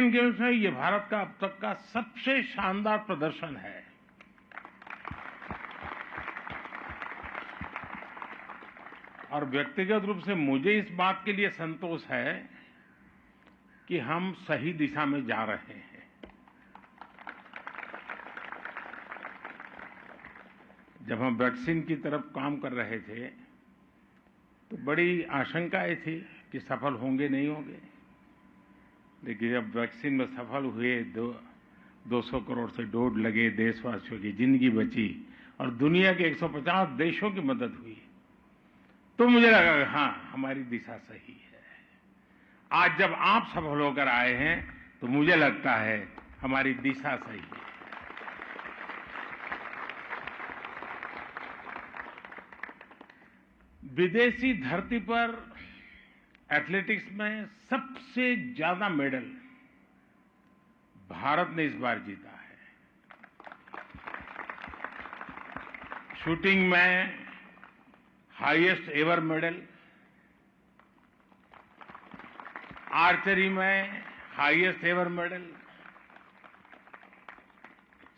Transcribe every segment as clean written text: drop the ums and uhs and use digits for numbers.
Asian games में ये भारत का अब तक का सबसे शानदार प्रदर्शन है। और व्यक्तिगत रूप से मुझे इस बात के लिए संतोष है कि हम सही दिशा में जा रहे हैं। जब हम वैक्सीन की तरफ काम कर रहे थे तो बड़ी आशंकाएं थी कि सफल होंगे नहीं होंगे, लेकिन जब वैक्सीन में सफल हुए 200 करोड़ से डोज लगे, देशवासियों की जिंदगी बची और दुनिया के 150 देशों की मदद हुई, तो मुझे लगा हाँ, हमारी दिशा सही है। आज जब आप सफल होकर आए हैं तो मुझे लगता है हमारी दिशा सही है। विदेशी धरती पर एथलेटिक्स में सबसे ज्यादा मेडल भारत ने इस बार जीता है। शूटिंग में हाईएस्ट एवर मेडल, आर्चरी में हाईएस्ट एवर मेडल,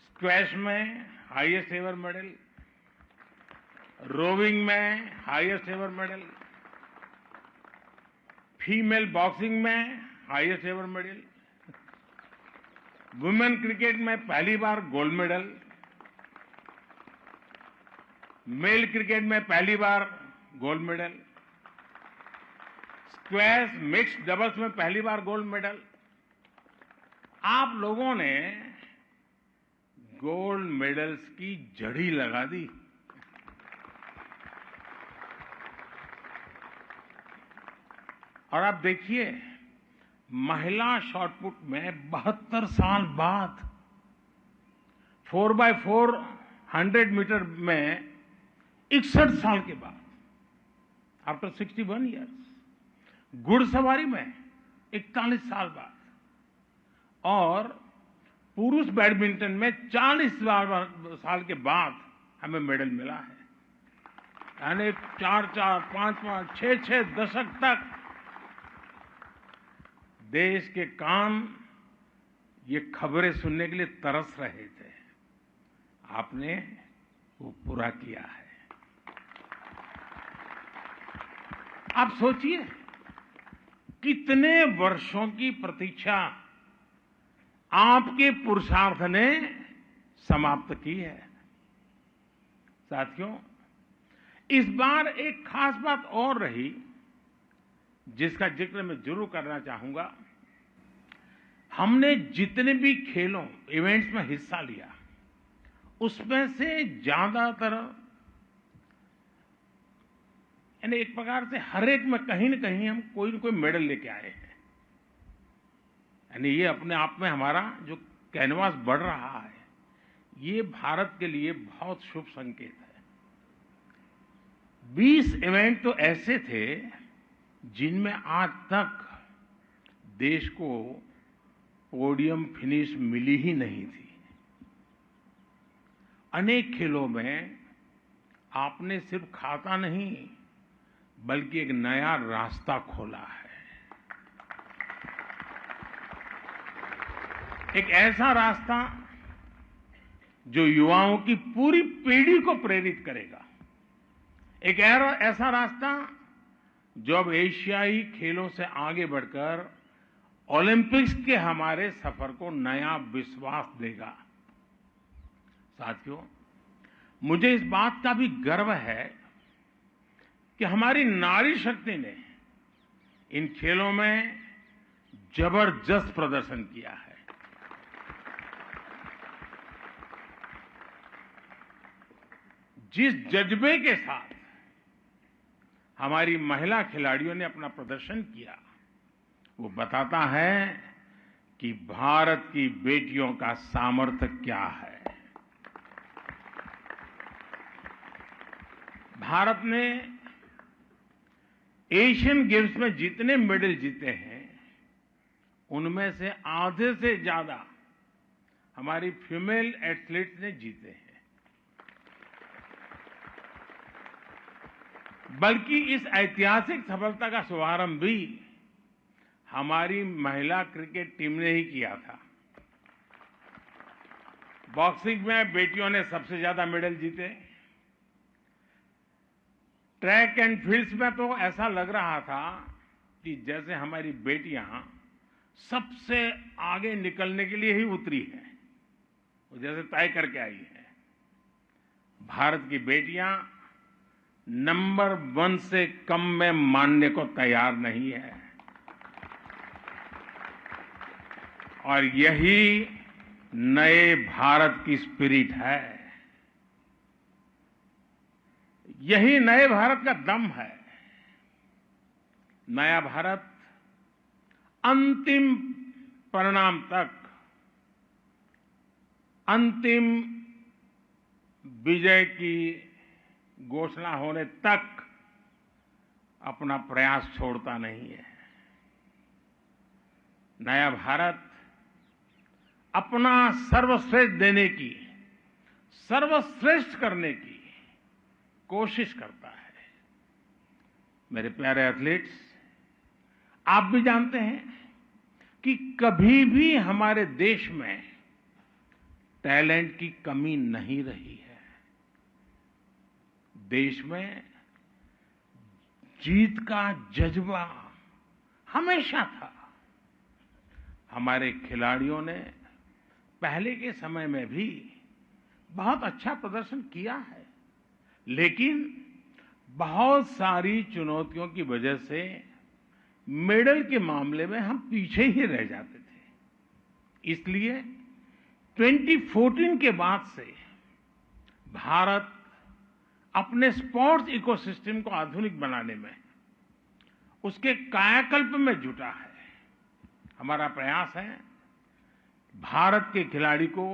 स्क्वैश में हाईएस्ट एवर मेडल, रोविंग में highest ever medal, female boxing में highest ever medal, women cricket में पहली बार गोल्ड मेडल, मेल क्रिकेट में पहली बार gold medal, squash mixed doubles में पहली बार गोल्ड मेडल। आप लोगों ने गोल्ड मेडल्स की जड़ी लगा दी। और आप देखिए, महिला शॉटपुट में 72 साल बाद 4x4 100 मीटर में 61 साल के बाद, आफ्टर 61 ईयर्स, घुड़सवारी में 41 साल बाद, और पुरुष बैडमिंटन में 40 साल के बाद हमें मेडल मिला है। यानी 4-4, 5-5, 6-6 दशक तक देश के कान ये खबरें सुनने के लिए तरस रहे थे। आपने वो पूरा किया है। आप सोचिए, कितने वर्षों की प्रतीक्षा आपके पुरुषार्थ ने समाप्त की है। साथियों, इस बार एक खास बात और रही जिसका जिक्र मैं जरूर करना चाहूंगा। हमने जितने भी खेलों, इवेंट्स में हिस्सा लिया, उसमें से ज्यादातर, यानी एक प्रकार से हर एक में कहीं न कहीं हम कोई न कोई मेडल लेके आए हैं। यानी ये अपने आप में हमारा जो कैनवास बढ़ रहा है, ये भारत के लिए बहुत शुभ संकेत है। 20 इवेंट तो ऐसे थे जिनमें आज तक देश को पोडियम फिनिश मिली ही नहीं थी। अनेक खेलों में आपने सिर्फ खाता नहीं, बल्कि एक नया रास्ता खोला है। एक ऐसा रास्ता जो युवाओं की पूरी पीढ़ी को प्रेरित करेगा। एक ऐसा रास्ता जो अब एशियाई खेलों से आगे बढ़कर ओलंपिक्स के हमारे सफर को नया विश्वास देगा। साथियों, मुझे इस बात का भी गर्व है कि हमारी नारी शक्ति ने इन खेलों में जबरदस्त प्रदर्शन किया है। जिस जज्बे के साथ हमारी महिला खिलाड़ियों ने अपना प्रदर्शन किया, वो बताता है कि भारत की बेटियों का सामर्थ्य क्या है। भारत ने एशियन गेम्स में जितने मेडल जीते हैं, उनमें से आधे से ज्यादा हमारी फीमेल एथलीट्स ने जीते हैं। बल्कि इस ऐतिहासिक सफलता का शुभारंभ भी हमारी महिला क्रिकेट टीम ने ही किया था। बॉक्सिंग में बेटियों ने सबसे ज्यादा मेडल जीते। ट्रैक एंड फील्ड्स में तो ऐसा लग रहा था कि जैसे हमारी बेटियां सबसे आगे निकलने के लिए ही उतरी है, वो जैसे तय करके आई है। भारत की बेटियां नंबर 1 से कम में मानने को तैयार नहीं है, और यही नए भारत की स्पिरिट है, यही नए भारत का दम है। नया भारत अंतिम परिणाम तक, अंतिम विजय की घोषणा होने तक अपना प्रयास छोड़ता नहीं है। नया भारत अपना सर्वश्रेष्ठ देने की, सर्वश्रेष्ठ करने की कोशिश करता है। मेरे प्यारे एथलीट्स, आप भी जानते हैं कि कभी भी हमारे देश में टैलेंट की कमी नहीं रही है। देश में जीत का जज्बा हमेशा था। हमारे खिलाड़ियों ने पहले के समय में भी बहुत अच्छा प्रदर्शन किया है, लेकिन बहुत सारी चुनौतियों की वजह से मेडल के मामले में हम पीछे ही रह जाते थे। इसलिए 2014 के बाद से भारत अपने स्पोर्ट्स इकोसिस्टम को आधुनिक बनाने में, उसके कायाकल्प में जुटा है। हमारा प्रयास है भारत के खिलाड़ी को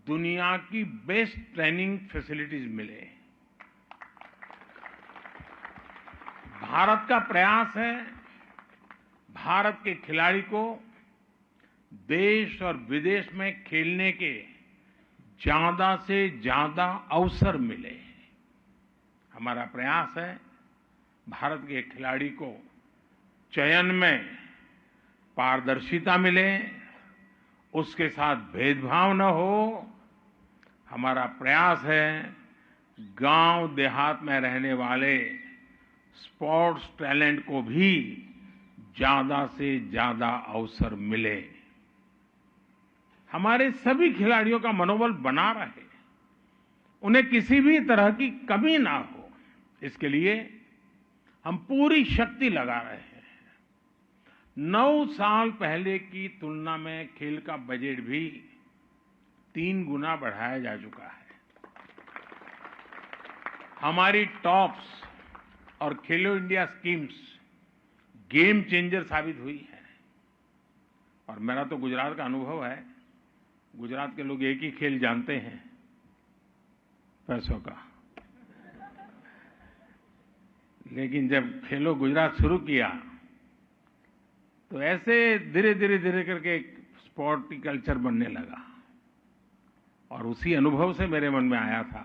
दुनिया की बेस्ट ट्रेनिंग फैसिलिटीज मिले। भारत का प्रयास है भारत के खिलाड़ी को देश और विदेश में खेलने के ज्यादा से ज्यादा अवसर मिले। हमारा प्रयास है भारत के खिलाड़ी को चयन में पारदर्शिता मिले, उसके साथ भेदभाव न हो। हमारा प्रयास है गांव देहात में रहने वाले स्पोर्ट्स टैलेंट को भी ज्यादा से ज्यादा अवसर मिले। हमारे सभी खिलाड़ियों का मनोबल बना रहे, उन्हें किसी भी तरह की कमी ना हो, इसके लिए हम पूरी शक्ति लगा रहे हैं। 9 साल पहले की तुलना में खेल का बजट भी 3 गुना बढ़ाया जा चुका है। हमारी टॉप्स और खेलो इंडिया स्कीम्स गेम चेंजर साबित हुई है। और मेरा तो गुजरात का अनुभव है, गुजरात के लोग एक ही खेल जानते हैं, पैसों का। लेकिन जब खेलो गुजरात शुरू किया तो ऐसे धीरे धीरे करके एक स्पोर्टी कल्चर बनने लगा, और उसी अनुभव से मेरे मन में आया था,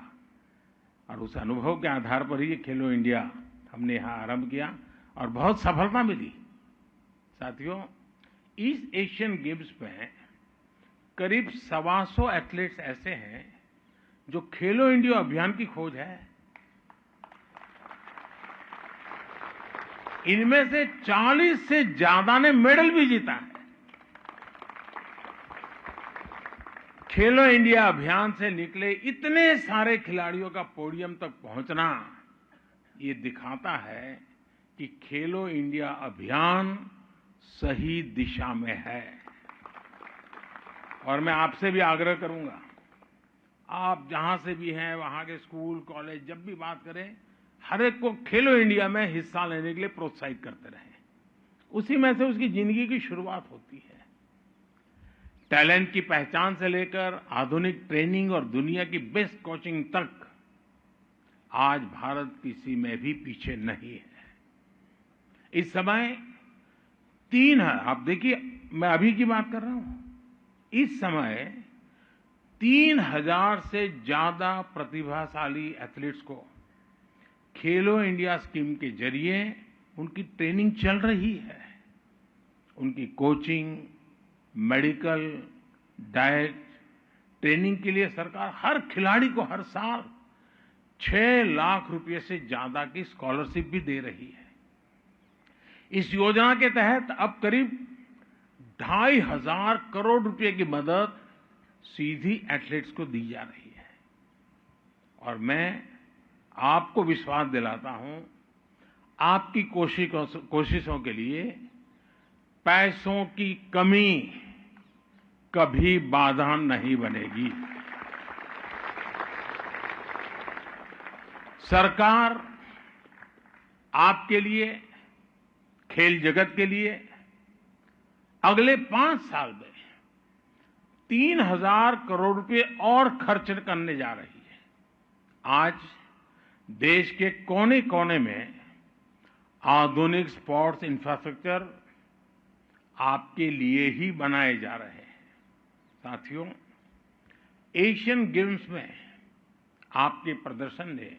और उस अनुभव के आधार पर ही खेलो इंडिया हमने यहां आरंभ किया और बहुत सफलता मिली। साथियों, ईस्ट एशियन गेम्स में करीब 125 एथलीट्स ऐसे हैं जो खेलो इंडिया अभियान की खोज है। इनमें से 40 से ज्यादा ने मेडल भी जीता है। खेलो इंडिया अभियान से निकले इतने सारे खिलाड़ियों का पोडियम तक पहुंचना, ये दिखाता है कि खेलो इंडिया अभियान सही दिशा में है। और मैं आपसे भी आग्रह करूंगा, आप जहां से भी हैं, वहां के स्कूल कॉलेज जब भी बात करें, हर एक को खेलो इंडिया में हिस्सा लेने के लिए प्रोत्साहित करते रहें। उसी में से उसकी जिंदगी की शुरुआत होती है। टैलेंट की पहचान से लेकर आधुनिक ट्रेनिंग और दुनिया की बेस्ट कोचिंग तक आज भारत किसी में भी पीछे नहीं है। इस समय 3 है, आप देखिए, मैं अभी की बात कर रहा हूं, इस समय 3000 से ज्यादा प्रतिभाशाली एथलीट्स को खेलो इंडिया स्कीम के जरिए उनकी ट्रेनिंग चल रही है। उनकी कोचिंग, मेडिकल, डाइट, ट्रेनिंग के लिए सरकार हर खिलाड़ी को हर साल 6 लाख रुपए से ज्यादा की स्कॉलरशिप भी दे रही है। इस योजना के तहत अब करीब 2,500 करोड़ रुपए की मदद सीधी एथलीट्स को दी जा रही है। और मैं आपको विश्वास दिलाता हूं, आपकी कोशिशों के लिए पैसों की कमी कभी बाधा नहीं बनेगी। सरकार आपके लिए, खेल जगत के लिए अगले 5 साल में 3,000 करोड़ रुपए और खर्च करने जा रही है। आज देश के कोने कोने में आधुनिक स्पोर्ट्स इंफ्रास्ट्रक्चर आपके लिए ही बनाए जा रहे हैं। साथियों, एशियन गेम्स में आपके प्रदर्शन ने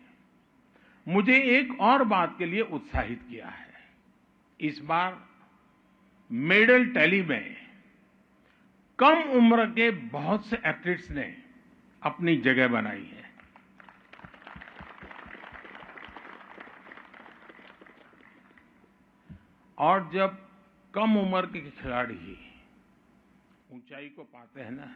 मुझे एक और बात के लिए उत्साहित किया है। इस बार मेडल टैली में कम उम्र के बहुत से एथलीट्स ने अपनी जगह बनाई है। और जब कम उम्र के खिलाड़ी ऊंचाई को पाते हैं ना,